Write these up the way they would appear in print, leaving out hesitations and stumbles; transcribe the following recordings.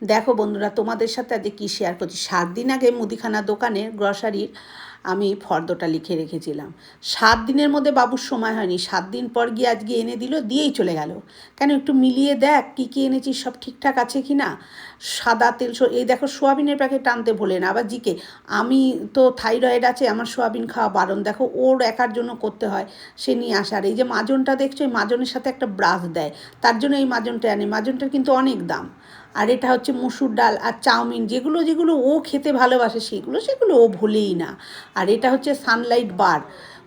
দেখো বন্ধুরা, তোমাদের সাথে আজকে কী শেয়ার করছি। 7 দিন আগে মুদিখানা দোকানের গ্রসারির আমি ফর্দটা লিখে রেখেছিলাম। 7 দিনের মধ্যে বাবুর সময় হয়নি, 7 দিন পর গিয়ে আজকে এনে দিল, দিয়েই চলে গেল। কেন, একটু মিলিয়ে দেখ কী কী এনেছিস, সব ঠিকঠাক আছে কি না। সাদা তেল, এই দেখো সোয়াবিনের প্যাকেট আনতে ভোলে না। আবার জিকে আমি তো থাইরয়েড আছে, আমার সোয়াবিন খাওয়া বারণ। দেখো ওর একার জন্য করতে হয়, সে নিয়ে আসার। এই যে মাজনটা দেখছো, এই মাজনের সাথে একটা ব্রাশ দেয়, তার জন্য এই মাজনটা আনে। মাজনটার কিন্তু অনেক দাম। আর এটা হচ্ছে মসুর ডাল আর চাউমিন, যেগুলো যেগুলো ও খেতে ভালোবাসে সেগুলো ও ভুলেই না। আর এটা হচ্ছে সানলাইট বার।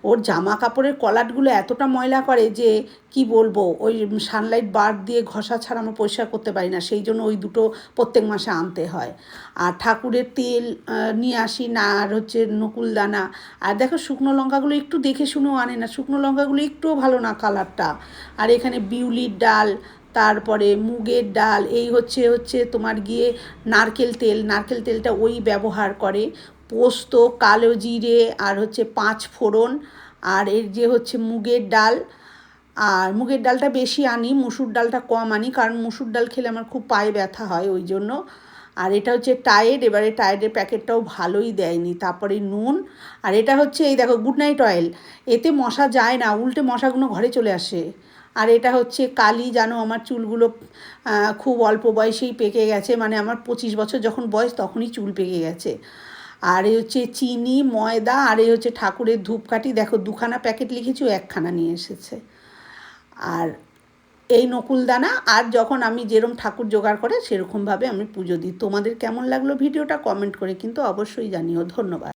ওর জামা কাপড়ের কলারগুলো এতটা ময়লা করে যে কি বলবো, ওই সানলাইট বার দিয়ে ঘষা ছাড়া আমরা পরিষ্কার করতে পারি না, সেই জন্য ওই দুটো প্রত্যেক মাসে আনতে হয়। আর ঠাকুরের তেল নিয়ে আসি না, আর হচ্ছে নকুলদানা। আর দেখো শুকনো লঙ্কাগুলো একটু দেখে শুনেও আনে না, শুকনো লঙ্কাগুলো একটুও ভালো না কালারটা। আর এখানে বিউলির ডাল, তারপরে মুগের ডাল, এই হচ্ছে হচ্ছে তোমার গিয়ে নারকেল তেলটা ওই ব্যবহার করে। পোস্ত, কালো জিরে, আর হচ্ছে 5 ফোড়ন, আর এর যে হচ্ছে মুগের ডাল। আর মুগের ডালটা বেশি আনি, মুসুর ডালটা কম আনি, কারণ মুসুর ডাল খেলে আমার খুব পায়ে ব্যথা হয় ওই জন্য। আর এটা হচ্ছে টায়েড, এবারে টায়েডের প্যাকেটটাও ভালোই দেয়নি। তারপরে নুন। আর এটা হচ্ছে এই দেখো গুড নাইট অয়েল, এতে মশা যায় না, উল্টে মশাগুলো ঘরে চলে আসে। আর এটা হচ্ছে কালি, জানো আমার চুলগুলো খুব অল্প বয়সেই পেকে গেছে, মানে আমার 25 বছর যখন বয়স তখনই চুল পেকে গেছে। আর এই হচ্ছে চিনি, ময়দা, আর এই হচ্ছে ঠাকুরের ধূপকাঠি। দেখো 2খানা প্যাকেট লিখেছি, ও 1খানা নিয়ে এসেছে। আর এই নকুলদানা। আর যখন আমি যেরকম ঠাকুর জোগাড় করে সেরকমভাবে আমি পুজো দিই। তোমাদের কেমন লাগলো ভিডিওটা কমেন্ট করে কিন্তু অবশ্যই জানিও। ধন্যবাদ।